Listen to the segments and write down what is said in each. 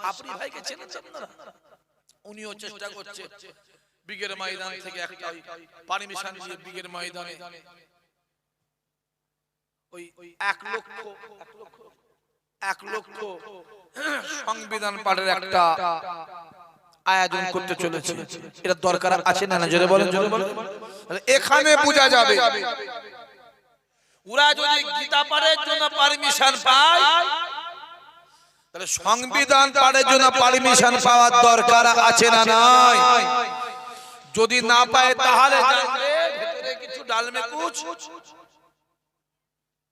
সাপরি ভাইকে চেনেছেন না? উনিও চেষ্টা করছে বিগের ময়দান থেকে একটা পারমিশন দিয়ে বিগের ময়দানে ওই 1 লক্ষ সংবিধান পাঠের একটা আয়োজন করতে চলেছে। এটা দরকার আছে না? জোরে বলেন, জোরে বলেন। এখানে বোঝা যাবে ওরা যদি গীতা পাঠের জন্য পারমিশন পায়, তাহলে সংবিধান পাঠের জন্য পারমিশন পাওয়ার দরকার আছে না নাই? যদি না পায় তাহলে জানবে ভিতরে কিছু ডালমে কুচ।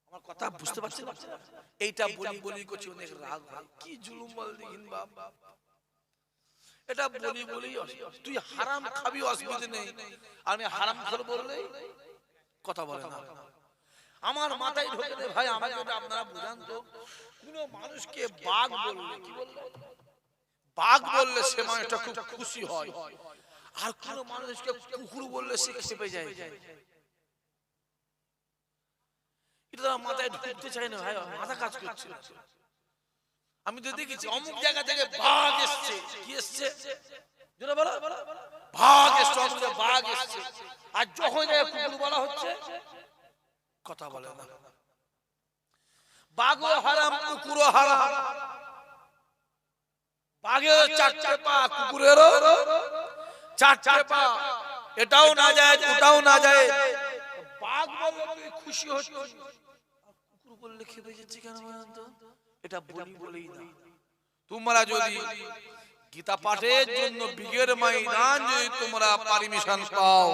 আমার কথা বুঝতে পারছেন? এইটা বলি করছি, অনেক রাগ হয়। কি জুলুম বল দেখিন বাপ। এটা বলি তুই হারাম খাবি, অসুবিধা নেই। আমি হারাম খোর বললেই কথা বলে না। আমার মাথায় ঢোকে না ভাই। আমাকে এটা আপনারা বুঝান তো, কোন মানুষকে বাঘ বললে, কি বললে, বাঘ বললে সে মানুষটা খুব খুশি হয়, আর কোন মানুষকে কুকুর বললে সে খেপে যায়। এটা মাথায় ঢুকতে চাই না ভাই, মাথা কাজ করছে। আমি তো দেখেছি অমুক জায়গা থেকে বাঘ এসছে। কি এসছে? যেটা বলো বাঘ এসছে, অমুক বাঘ এসছে। আর যখন কুকুর বলা হচ্ছে কথা বলে না। বাঘও হারাম, কুকুরও হারাম। বাঘের 4টে পা, কুকুরেরও 4টে পা। এটাও না যায়, ওটাও না যায়। বাঘ বললে তুই খুশি হচ্ছিস, কুকুর বললে খেপে যাচ্ছে কেন বলেন তো? এটা বলেই না। তোমরা যদি গীতা পাঠের জন্য বিগের ময়দান যদি তোমরা পারমিশন পাও,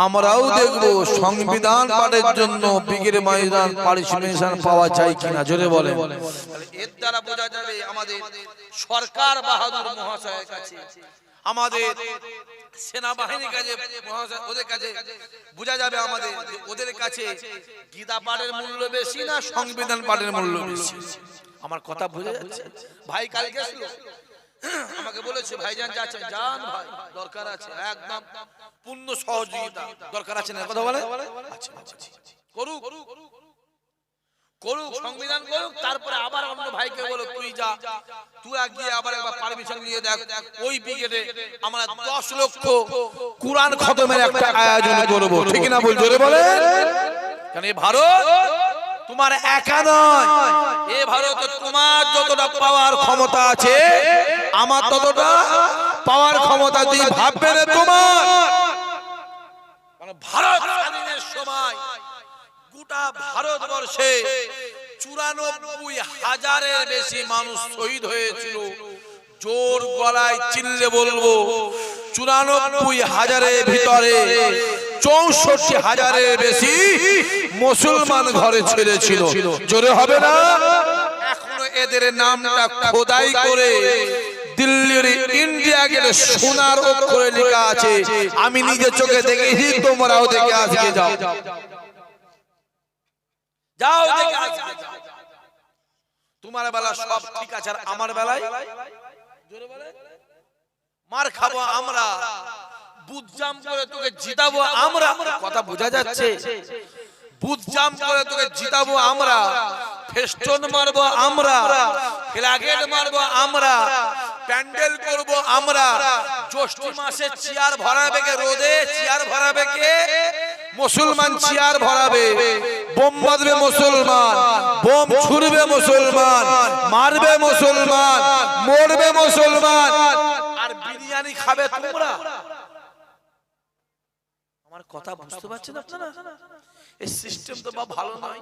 আমরাও দেখবো সংবিধান পাঠের জন্য বিগের ময়দান পারমিশন পাওয়া যায় কিনা। জোরে বলে। এর দ্বারা বোঝা যাবে আমাদের সরকার বাহাদুর মহাশয়ের কাছে, আমাদের সেনাবাহিনীর কাছে, ওদের কাছে বোঝা যাবে আমাদের ওদের কাছে গীতা পাঠের মূল্য বেশি না সংবিধান পাঠের মূল্য বেশি। আমার কথা বোঝা যাচ্ছে? ভাই কালকে ছিল, আমাকে বলেছে ভাইজান যাচ্ছেন, যান ভাই, দরকার আছে, একদম পূর্ণ সহযোগিতা দরকার আছে না? কথা বলে আচ্ছা করুক, সংবিধান করুক। তারপরে আবার অন্য ভাইকে বলো তুই যা, তুই গিয়ে আবার একবার পারমিশন নিয়ে দেখ। ওই ব্রিগেডে আমরা 10 লক্ষ কুরআন খতমের একটা আয়োজন করব, ঠিক না? বল, জোরে বলে। কারণ এই ভারত তোমার একা নয়। এই ভারতে তোমার যতটা পাওয়ার ক্ষমতা আছে, আমার ততটা পাওয়ার ক্ষমতা তুই ভাববে না তোমার। কারণ ভারত স্বাধীনের সময় গোটা ভারতবর্ষে 94,000-এর বেশি মানুষ শহীদ হয়েছিল। জোর গলায় চিল্লে বলবো 94,000-এর ভিতরে 64,000-এর বেশি মুসলমান ঘরে ছেড়েছিল। জোরে হবে না? এখনো এদের নামটা খোদাই করে দিল্লির ইন্ডিয়া গেলে সোনার অক্ষরে লেখা আছে। আমি নিজে চোখে দেখেছি, তোমরাও দেখে আজকে যাও যাও দেখে আজকে যাও। তোমার বেলা সব ঠিক আছে, আর আমার বেলায় জোরে বলে মার খাবো আমরা, বুঝজাম করে তোকে জিতাবো আমরা। কথা বোঝা যাচ্ছে? বুঝজাম করে তোকে জিতাবো আমরা, ফেস্টন মারবো আমরা, ফ্ল্যাগেট মারবো আমরা, প্যান্ডেল করবো আমরা। জ্যৈষ্ঠ মাসে চেয়ার ভরাবে কে? রোদে চেয়ার ভরাবে কে? মুসলমান চেয়ার ভরাবে। বোম মারবে মুসলমান, বোম ছুড়বে মুসলমান, মারবে মুসলমান, মরবে মুসলমান, আর বিরিয়ানি খাবে তোমরা। আমার কথা বুঝতে পারছেন আপনারা? এই সিস্টেম তো ভালো নয়।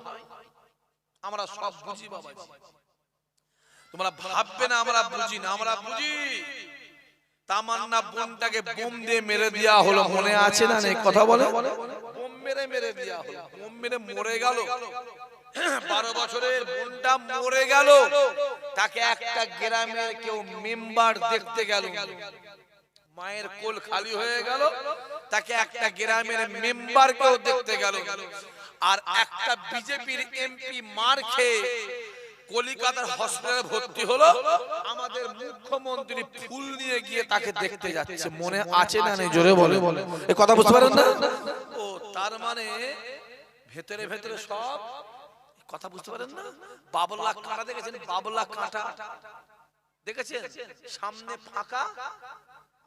আমরা সব বুঝি বাবা, তোমরা ভাববে না আমরা বুঝি না। আমরা বুঝি। তামান্না বোনটাকে বোম দিয়ে মেরে দেওয়া হলো, মনে আছে না? কথা বলে বোম মেরে দেওয়া হলো, বোম মেরে মরে গেল। 12 বছরের বোনটা মরে গেল। তাকে একটা গ্রামের কেউ মেম্বার দেখতে গেল। মায়ের কোল খালি হয়ে গেল, তাকে একটা গ্রামের মেম্বার কেউ দেখতে গেল। আর একটা বিজেপির এমপি মার খেয়ে কলিকাতার হসপিটালে ভর্তি হলো। আমাদের মুখ্যমন্ত্রী ফুল নিয়ে গিয়ে তাকে দেখতে যাচ্ছে, মনে আছে না? নেই? জোরে বলে। এই কথা বুঝতে পারেন না? ও তার মানে ভেতরে ভেতরে সব কথা বুঝতে পারেন না? বাবলা কাঁটা দেখেছেন? বাবলা কাঁটা দেখেছেন সামনে ফাঁকা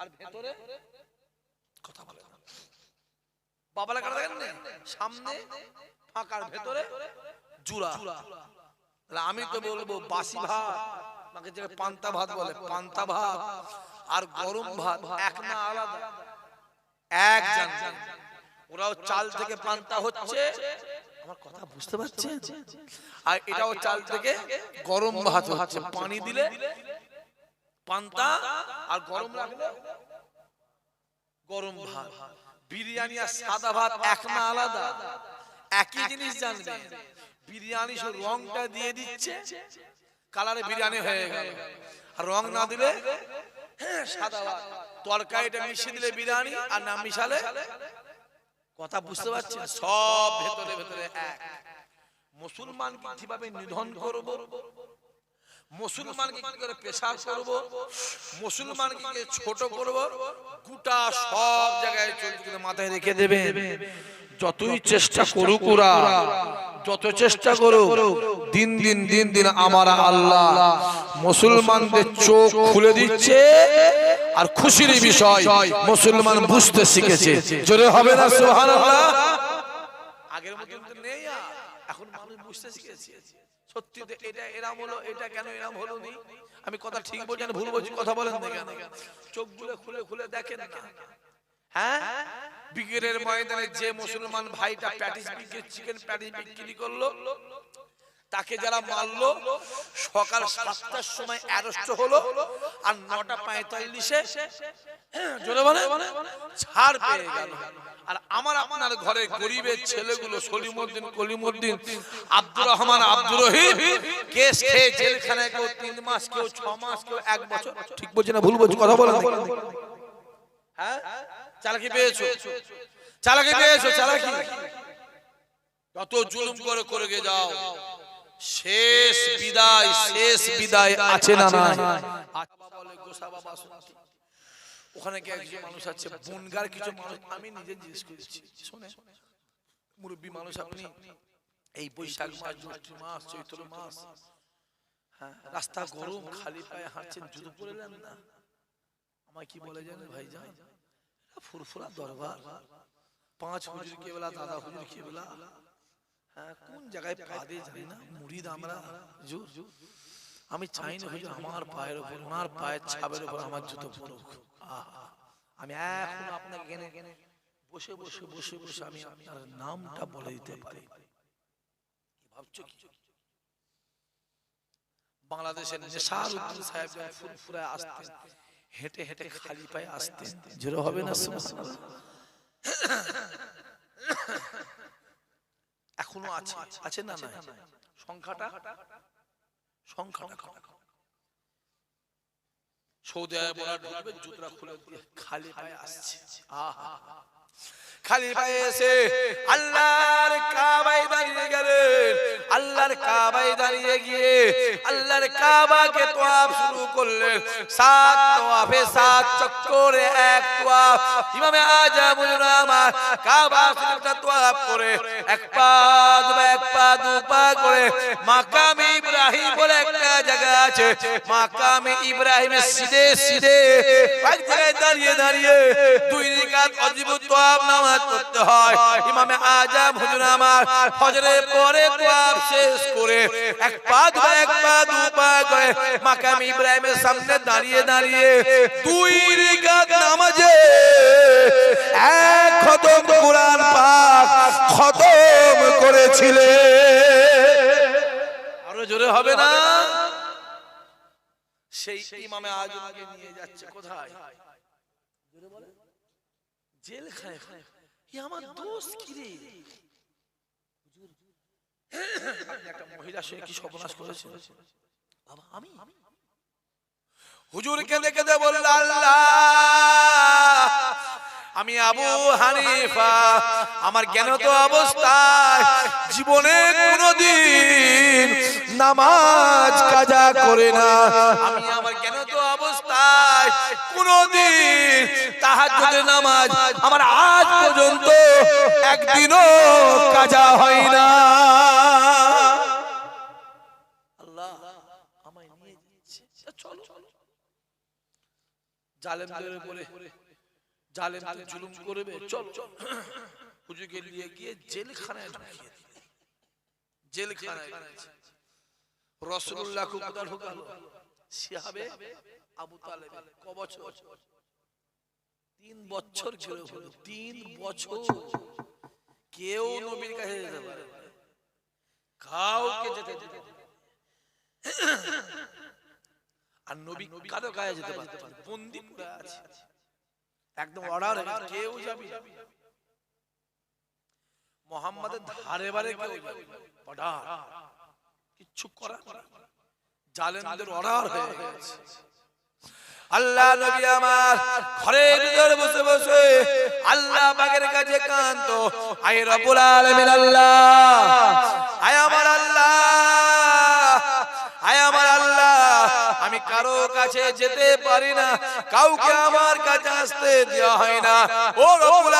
আর ভেতরে কথা বলে বাবালা কাটা দেখেন না সামনে ফাঁকা আর ভেতরে জুড়া। আমি তো বলবো বাসি ভাত আমাকে যে পান্তা ভাত বলে পান্তা ভাত আর গরম ভাত এক না আলাদা এক জানবেন। ওরাও চাল থেকে পান্তা হচ্ছে আমার কথা বুঝতে পারছেন আর এটাও চাল থেকে গরম ভাত হচ্ছে। পানি দিলে পান্তা আর গরম রাখলে গরম ভাত। বিরিয়ানি আর সাদা ভাত এক না আলাদা একই জিনিস জানবেন। বিরিয়ানি শুধু রংটা দিয়ে দিচ্ছে কালারে বিরিয়ানি হয়ে গেল আর রং না দিলে সাদা ভাত। তরকারিটা মিশিয়ে দিলে বিরিয়ানি আর না মিশালে কথা বুঝতে পারছেন সব ভেতরে ভেতরে এক। মুসলমানকে কিভাবে নিধন করব, মুসলমানকে কি করে পেশাব করব, মুসলমানকে ছোট করব, গোটা সব জায়গায় চলতে মাথায় রেখে দেবে। যতই চেষ্টা করুক ওরা, যত চেষ্টা করুক, দিন দিন দিন দিন আমার আল্লাহ মুসলমানদের চোখ খুলে দিচ্ছে। আর খুশির বিষয় মুসলমান বুঝতে শিখেছে। জোরে হবে না সুবহানাল্লাহ? আগের মতো তো নেই, এখন মানুষ বুঝতে শিখেছে। সত্যি তো এটা এরাম হলো, এটা কেন এরাম হলো নি। আমি কথা ঠিক বলছি না ভুল বলছি কথা বলেন না কেন? চোখগুলো খুলে খুলে দেখেন না। হ্যাঁ, বিকেলের ময়দানে যে মুসলমান ভাইটা প্যাটিস বিক্রি, চিকেন প্যাটিস বিক্রি করলো, তাকে যারা মারলো সকাল 7টার সময় অ্যারেস্ট হলো আর 9:45-এ জোরে বলে ছাড় পেয়ে গেল। আর আমার আপনার ঘরে গরিবের ছেলেগুলো সলিমউদ্দিন, কলিমউদ্দিন, আব্দুর রহমান, আব্দুর রহিম কেস খেয়ে জেলখানায় কেউ 3 মাস, কেউ 6 মাস, কেউ 1 বছর। ঠিক বলছি না ভুল বলছি কথা বলেন? হ্যাঁ, চালাকি পেয়েছো, চালাকি পেয়েছো, চালাকি। যত জুলুম করে করে গে যাও, শেষ বিদায়, শেষ বিদায় আছে না নাই? বলে গোসা বাবা শুনছি ওখানে কি একজন মানুষ আছে বনগার কিছু মানুষ, আমি নিজে জিজ্ঞেস করেছি, শুনে মুরব্বী মানুষ আপনি, এই বৈশাখ মাস, জ্যৈষ্ঠ মাস, চৈত্র মাস, হ্যাঁ রাস্তা গরম, খালি পায়ে হাঁটছেন, জুতো পরেলেন না? আমায় কি বলে জানেন ভাইজান, ফুরফুরা দরবার, 5 হুজুর কেবলা, দাদা হুজুর কেবলা, হ্যাঁ কোন জায়গায় পা দিয়ে জানি না, মুরিদ আমরা হুজুর। আমি চাই না হুজুর আমার পায়ের উপর, ওনার পায়ের ছাপের উপর আমার জুতো পড়ুক। আমি এখন আপনাকে বসে বসে বসে বসে আমি আপনার নামটা বলে দিতে পারি। ভাবছো কি বাংলাদেশের নেশারউদ্দিন সাহেব ফুরফুরায় আসতেন, হেঁটে হেঁটে খালি পায়ে আসতেন, জোরে হবে না সুবহানাল্লাহ? এখনো আছে, আছে না নাই? সংখ্যাটা সৌদি আরবে ঢুকবে, জুতরা খুলে দিয়ে খালি পায়ে আসছে। আহা, খালি পায়ে এসে আল্লাহর কাবায় দাঁড়িয়ে গেলেন। আল্লাহর কাবায় দাঁড়িয়ে গিয়ে আল্লাহর কাবাকে তওয়াফ শুরু করলেন। 7 তওয়াফে 7 চক্করে 1 তওয়াফ। ইমামে আজমুল উলামা কাবা শরীফটা তওয়াফ করে 1 পা 2 পা করে মাকামে ইব্রাহিম বলে একটা জায়গা আছে, মাকামে ইব্রাহিমের সিধে সিধে এক জায়গায় দাঁড়িয়ে দাঁড়িয়ে 2 রাকাত ওয়াজিব তওয়াফ নামাজ পড়তে হয়। ইমামে আজম হুজুর আমার ফজরের পরে তওয়াফ শেষ করে 1 পা 2 পা করে মাকাম ইব্রাহিমের সামনে দাঁড়িয়ে দাঁড়িয়ে 2 রাকাত নামাজে 1 খতম কোরআন পাক খতম করেছিলেন। আরো জোরে হবে না? সেই ইমামে আজমকে নিয়ে যাচ্ছে কোথায়? জোরে বলে জেলখানায়। আমার দোষ কি রে হুজুর? আপনি একটা মহিলা সে কি সর্বনাশ করেছে বাবা? আমি হুজুর কেঁদে কেঁদে বলল, আল্লাহ আমি আবু হানিফা আমার জ্ঞানত অবস্থায় জীবনে কোনদিন নামাজ কাজা করে না। আমি আমার জ্ঞানত অবস্থায় কোনদিন তাহাজ্জুদের নামাজ আমার আজ পর্যন্ত একদিনও কাজা হয় না। আল্লাহ আমায় নিয়ে যাচ্ছে, চলো জালেমদের উপরে জালেমদের জুলুম করবে, চল হুজুরকে নিয়ে গিয়ে জেলখানায় ঢুকিয়ে দিল। জেলখানায় রাসূলুল্লাহ কোথায় ঢুকালো? শিহাবে আবু তালেব। ক বছর? 3 বছর ছিল। 3 বছর কেউ নবীর কাছে যেতে পারে না, কাউকে যেতে দিত না। আর নবী কারো কাছে যেতে পারতেন না, বন্দী করে আছে, একদম অর্ডার, কেউ যাবে না। মুহাম্মাদের ধারে বারে কেউ যাবে না, অর্ডার, কিচ্ছু করার নেই, জালেমদের অর্ডার হয়ে গেছে। আল্লাহ নবী আমার ঘরের ভিতরে বসে বসে আল্লাহ পাকের কাছে কাঁদতো, আয় রব্বুল আলামিন আল্লাহ, আয় আমার আল্লাহ, আয় আমার আল্লাহ, আমি কারো কাছে যেতে পারি না, কাউকে আমার কাছে আসতে দেওয়া হয় না। ও রব্বুল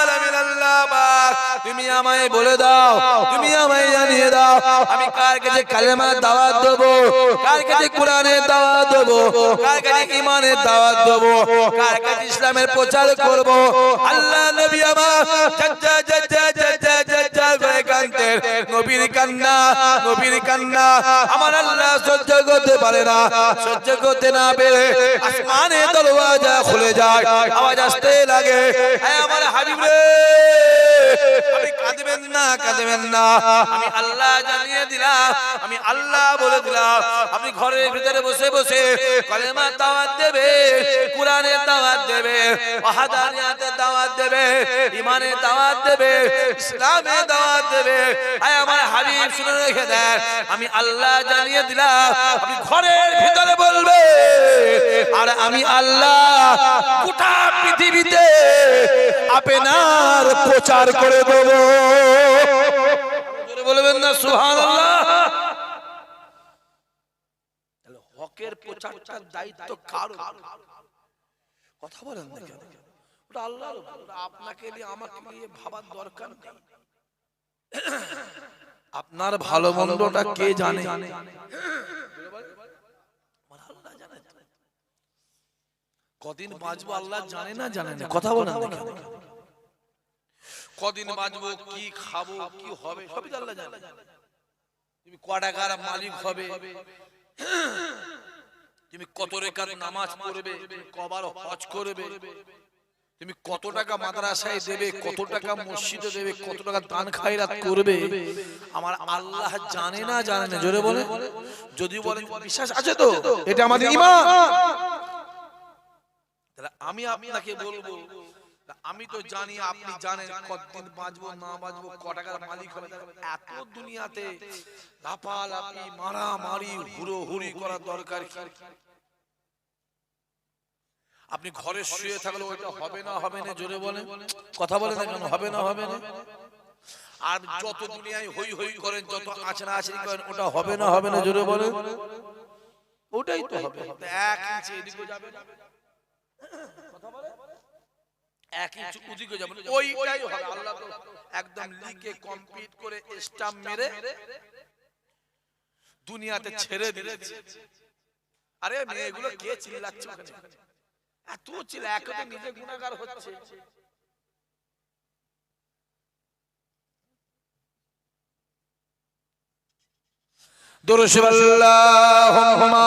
আলামিন আল্লাহ পাক, তুমি আমায় বলে দাও, তুমি আমায় জানিয়ে দাও, আমি কার কাছে কালেমার দাওয়াত দেব, কার কাছে কোরআনের দাওয়াত দেব, কার কাছে ঈমানের দাওয়াত দেব, কার কাছে ইসলামের প্রচার করব। আল্লাহ নবী আমার জাজ্জা জাজ্জা জাজ্জা জাজ্জা করে কাঁদতেন। নবীর কান্না, নবীর কান্না আমার আল্লাহ সহ্য করতে পারে না, সহ্য করতে না পেরে আসমানে দরওয়াজা খুলে যায়, আওয়াজ আসতে লাগে, হ্যাঁ আমার হাবিব রে, আপনি কাঁদবেন না, কাঁদবেন না, আমি আল্লাহ জানিয়ে দিলাম, আমি আল্লাহ বলে দিলাম, আপনি ঘরের ভিতরে বসে বসে কালেমার দাওয়াত দেবে, কোরআনের দাওয়াত দেবে, ওয়াহদানিয়াতের দাওয়াত দেবে, ঈমানের দাওয়াত দেবে, ইসলামের দাওয়াত দেবে। আয় আমার হাবিব শুনে রেখে দেন, আমি আল্লাহ জানিয়ে দিলাম, আপনি ঘরের ভিতরে বলবে, আর আমি আল্লাহ গোটা পৃথিবীতে আপনার প্রচার করে দেব। বলবেন না সুবহানাল্লাহ? হকের প্রচারটার দায়িত্ব কার? কথা বলেন না কেন? ওটা আল্লাহর উপর, আপনাকে নিয়ে আমাকে নিয়ে ভাবার দরকার নেই। আপনার ভালো মন্দটা কে জানে? কদিন বাঁচবো আল্লাহ জানে না, জানে না? কথা বলেন না কেন? কদিন বাঁচবো, কি খাবো, কি হবে, সবই আল্লাহ জানে। তুমি ক টাকার মালিক হবে, তুমি কত রেখাত নামাজ পড়বে, তুমি কবার হজ করবে, তুমি কত টাকা মাদ্রাসায় দেবে, কত টাকা মসজিদে দেবে, কত টাকা দান খায়রাত করবে, আমার আল্লাহ জানে না, জানে না? জোরে বলে, যদি বলেন বিশ্বাস আছে তো, এটা আমাদের ঈমান। তাহলে আমি আপনাকে বলবো, আমি তো জানি, আপনি জানেন কতদিন বাঁচবো না বাঁচবো, ক টাকার মালিক হবে। এত দুনিয়াতে লাপালাপি, মারামারি, হুড়োহুড়ি করার দরকার কি? আপনি ঘরে শুয়ে থাকলে ওইটা হবে না, হবে না? জোরে বলেন, কথা বলে না কেন? হবে না, হবে না? আর যত দুনিয়ায় হই হই করেন, যত আচরা আচরি করেন, ওটা হবে না, হবে না? জোরে বলেন, ওটাই তো হবে। এক ইঞ্চি এদিকে যাবে, কথা বলে, এক ইঞ্চি ওদিকে যাবে, ওইটাই হবে। আল্লাহ তো একদম লিখে কমপ্লিট করে স্টাম্প মেরে দুনিয়াতে ছেড়ে দিয়েছে। আরে মেয়েগুলো কে চিল্লাচ্ছে ওখানে? এত চিল্লা, একদম নিজে গুনাহগার হচ্ছে। দরুদ আল্লাহুম্মা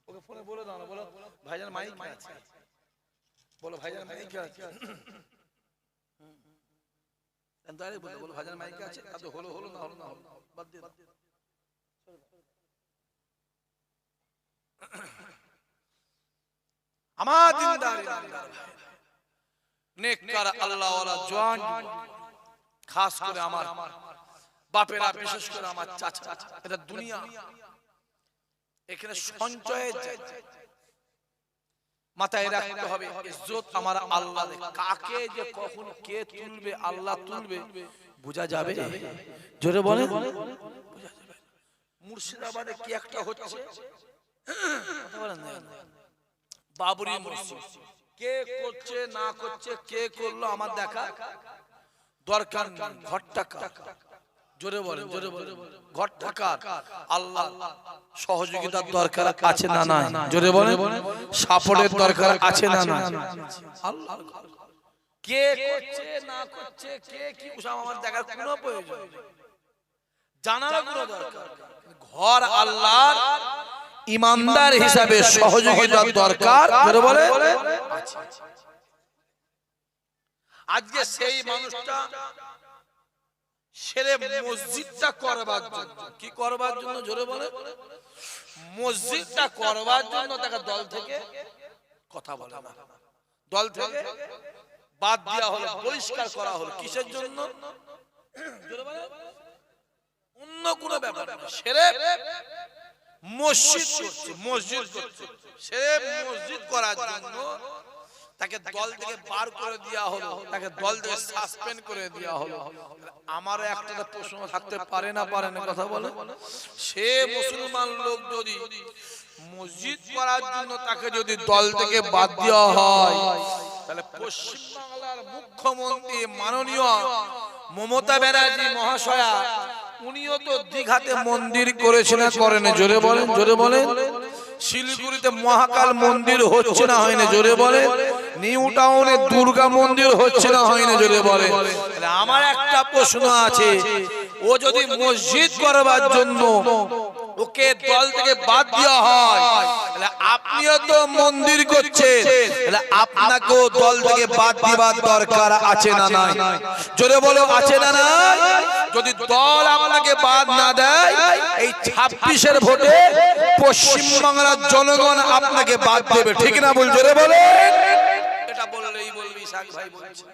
ওকে ফোনে বলে দাও না, বলো ভাইজান মাইক আছে, বলো ভাইজান মাইক আছে, তাহলে বলো ভাইজান মাইক আছে, তাতে হলো হলো, না হলো না হলো, বাদ দিয়ে দাও। আমার দিনদার নেককার আল্লাহ ওয়ালা জওয়ান, খাস করে আমার বাপেরা, বিশেষ করে আমার চাচা, এটা দুনিয়া, এখানে সঞ্চয়ে মাথায় রাখতে হবে, ইজ্জত আমার আল্লাহ, কাকে যে কখন কে তুলবে, আল্লাহ তুলবে, বোঝা যাবে? জোরে বলে, বোঝা যাবে। মুর্শিদাবাদে কি একটা হচ্ছে, কথা বলেন না, বাবরি মসজিদ কে করছে না করছে, কে করলো আমার দেখা দরকার নেই। ঘরটা কার? জোরে বলেন, জোরে বলেন। ঘরটা কার? আল্লাহ। সহযোগিতার দরকার আছে না নাই? জোরে বলেন। সাপোর্টের দরকার আছে না নাই? আল্লাহ। কে করছে না করছে, কে কি আমার দেখার কোনো প্রয়োজন নেই, জানার কোনো দরকার। ঘর আল্লাহর, ইমানদার হিসাবে সহযোগিতার দরকার জোরে বলে আছে। আজকে সেই মানুষটা সেরে মসজিদটা করবার জন্য, কি করবার জন্য জোরে বলে, মসজিদটা করবার জন্য তাকে দল থেকে কথা বলে না, দল থেকে বাদ দেওয়া হলো, বহিষ্কার করা হলো। কিসের জন্য জোরে বলে? অন্য কোনো ব্যাপার না। সেরে মসজিদ করছে, মসজিদ করছে, সেরে মসজিদ করার জন্য তাকে দল থেকে বার করে দেওয়া হলো, তাকে দল থেকে সাসপেন্ড করে দেওয়া হলো। আমার একটা প্রশ্ন থাকতে পারে না, পারে না কথা বলে, সে মুসলমান লোক যদি মসজিদ করার জন্য তাকে যদি দল থেকে বাদ দেওয়া হয়, তাহলে পশ্চিমবাংলার মুখ্যমন্ত্রী মাননীয় মমতা ব্যানার্জি মহাশয়া, উনিও তো দীঘাতে মন্দির করেছেন, করেন? জোরে বলেন, জোরে বলেন। শিলিগুড়িতে মহাকাল মন্দির হচ্ছে না, হয় না? জোরে বলে। নিউ টাউনে দুর্গা মন্দির হচ্ছে না, হয় না? জোরে বলে। আমার একটা প্রশ্ন আছে, ও যদি মসজিদ করবার জন্য ওকে দল থেকে বাদ দেওয়া হয়, তাহলে আপনিও তো মন্দির করছেন, তাহলে আপনাকেও দল থেকে বাদ দেওয়ার দরকার আছে না নাই? জোরে বলো, আছে না নাই? যদি দল আপনাকে বাদ না দেয়, এই 26-এর ভোটে পশ্চিমবাংলার জনগণ আপনাকে বাদ দেবে, ঠিক না বল? জোরে বলে। এটা বললেই বলবি শাক ভাই বলছে,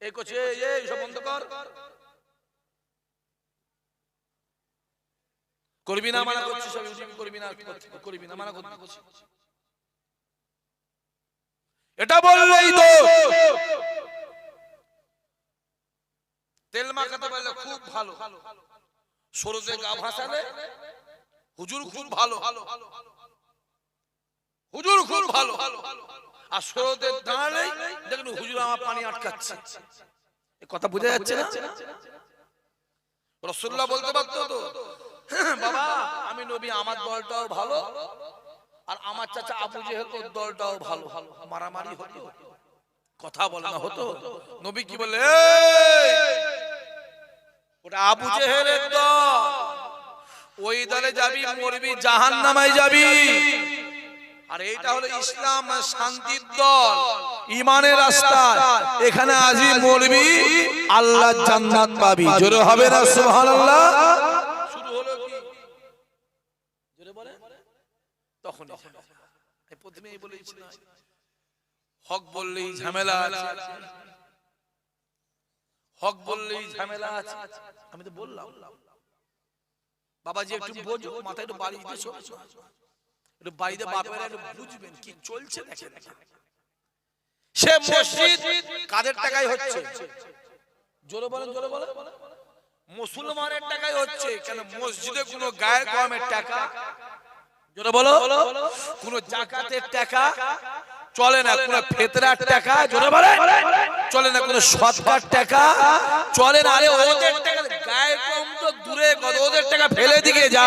এই করছে, এই সব বন্ধ কর, করবি না মানা করছিস, সব ইউটিউব করবি না, করবি না মানা করছিস, এটা বললেই তো। তেল মাখাতে পারলে খুব ভালো, সরষে গা ভাসালে হুজুর খুব ভালো, হুজুর খুব ভালো, আর সরষে দাঁড়ালেই দেখুন হুজুর আমার পানি আটকাচ্ছে। এই কথা বোঝা যাচ্ছে না? রাসূলুল্লাহ বলতে পারতো তো, বাবা আমি নবী, আমার দলটাও ভালো, আর আমার চাচা আবু জেহেল দলটাও ভালো, মারামারি হতো, কথা বলে না হতো? নবী কি বলে, ওটা আবু জেহেলের দল, ওই দলে যাবি মরবি, জাহান্নামায় যাবি। আর এইটা হলো ইসলাম, শান্তির দল, ঈমানের রাস্তা, এখানে আজি মরবি, আল্লাহর জান্নাত পাবি। জোরে হবে না সুবহানাল্লাহ? শুরু হলো কি জোরে বলে, তখন প্রথমেই বলেছি না, হক বললেই ঝামেলা আছে, হক বললেই ঝামেলা আছে। আমি তো বললাম বাবাজি একটু বোঝো, মাথায় একটু বাড়ি দিছো, একটু বাড়িতে বাপেরা একটু বুঝবেন কি চলছে। দেখেন সে মসজিদ কাদের টাকায় হচ্ছে? জোরে বলেন, জোরে বলেন। মুসলমানের টাকায় হচ্ছে। কেন? মসজিদে কোনো গায়ের কমের টাকা, জোরে বলো, কোনো যাকাতের টাকা চলে না, কোনো ফিতরার টাকা জোরে বলে চলে না, কোনো সদকার টাকা চলে না। আরে ওদের টাকা গায়ের কম তো দূরে, ওদের টাকা ফেলে দিকে যা,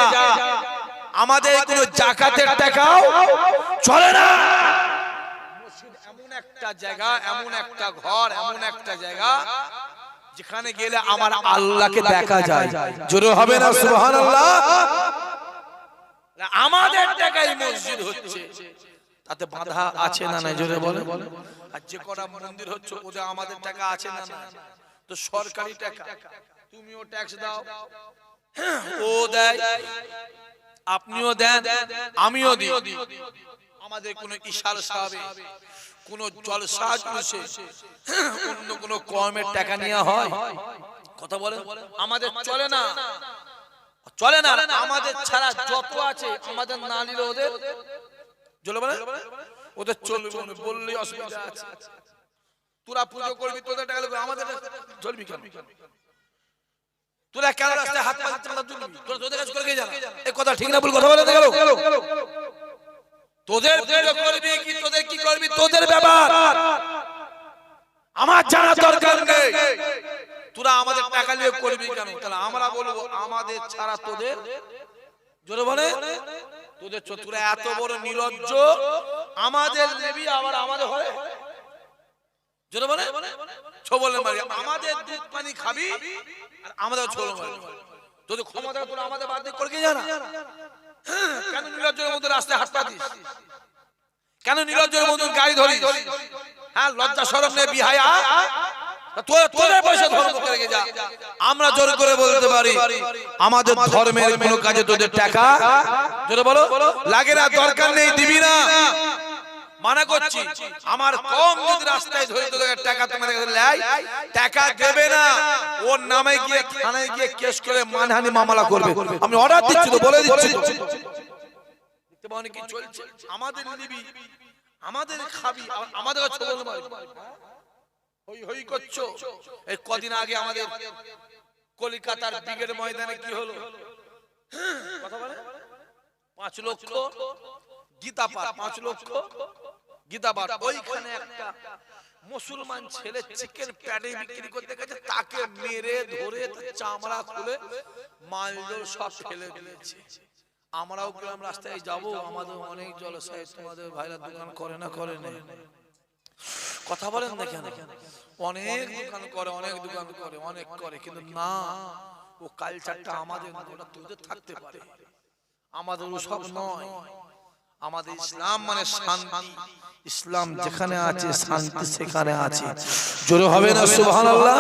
আমাদের কোনো যাকাতের টাকাও চলে না। মসজিদ এমন একটা জায়গা, এমন একটা ঘর, এমন একটা জায়গা যেখানে গেলে আমার আল্লাহকে দেখা যায়। জোরে হবে না সুবহানাল্লাহ? আমাদের টাকায় মসজিদ হচ্ছে, তাতে বাধা আছে না নাই? জোরে বলে। আর যে কটা মন্দির হচ্ছে ওদের আমাদের টাকা আছে না না? তো সরকারি টাকা, তুমিও ট্যাক্স দাও, ও দেয়, আপনিও দেন, আমিও দিই। আমাদের কোনো ইশারা সাহেবে কোন জলসা জুলসে অন্য কোন কমের টাকা নেওয়া হয়? কথা বলেন। আমাদের চলে না, চলে না। আমাদের ছাড়া যত আছে আমাদের না নিলে ওদের চলে বলে, ওদের চলবে বললেই অসুবিধা আছে। তোরা পুজো করবি, তোদের টাকা লাগবে, আমাদের চলবি কেন? তোরা কেন রাস্তায় হাত পা তুলবি? তোরা তোদের কাজ করে যা। এই কথা ঠিক না ভুল কথা বলে গেল? তোদের পুজো করবি কি তোদের কি করবি তোদের ব্যাপার, আমার জানা দরকার নেই। তোরা আমাদের টাকা নিয়ে করবি কেন? তাহলে আমরা বলবো আমাদের ছাড়া তোদের, জোরে বলে তোদের তোরা এত বড় নির্লজ্জ, আমাদের নেবি আবার আমাদের হয়, জোরে বলে ছোবলে মারি, আমাদের দুধ পানি খাবি আর আমাদের ছোবলে মারি। যদি ক্ষমতা তোরা আমাদের বাদ দিয়ে করবি জানা, কেন নির্লজ্জের মধ্যে রাস্তায় হাত পাতিস? কেন নির্লজ্জের মধ্যে গাড়ি ধরিস? হ্যাঁ, লজ্জা শরম নেই, বিহায়া তোদের পয়সা ধর্ম করে যা। আমরা জোর করে বলতে পারি আমাদের ধর্মের কোন কাজে তোদের টাকা জোরে বলো লাগে না, দরকার নেই, দিবি না, মানা করছি। আমার কম যদি রাস্তায় ধরে তোদের টাকা তোমার লাই, টাকা দেবে না, ওর নামে গিয়ে থানায় গিয়ে কেস করে মানহানি মামলা করবে। আমি অর্ডার দিচ্ছি তো, বলে দিচ্ছি। দেখতে পাও কি চলছে? আমাদের নিবি, আমাদের খাবি, আমাদের ছোবল মারবি, হই হই করছো। এই কদিন আগে আমাদের কলকাতার ব্রিগেড ময়দানে কি হলো? কথা বলে 5 লক্ষ গীতা পাঠ, 5 লক্ষ গীতা পাঠ। ওইখানে একটা মুসলমান ছেলে চিকেন প্যাটি বিক্রি করতে গেছে, তাকে মেরে ধরে চামড়া খুলে মালজল সব ফেলে দিয়েছে। আমরাও গ্রাম রাস্তায় যাবো, আমাদের অনেক জলসায় তোমাদের ভাইরা দোকান করে না, করে না, কথা বলেন না কেন? অনেক দোকান করে, অনেক দোকান করে, অনেক করে, কিন্তু না, ও কালচারটা আমাদের ওটা তোদের থাকতে পারে, আমাদের ওসব নয়। আমাদের ইসলাম মানে শান্তি, ইসলাম যেখানে আছে শান্তি সেখানে আছে। জোরে হবে না সুবহানাল্লাহ?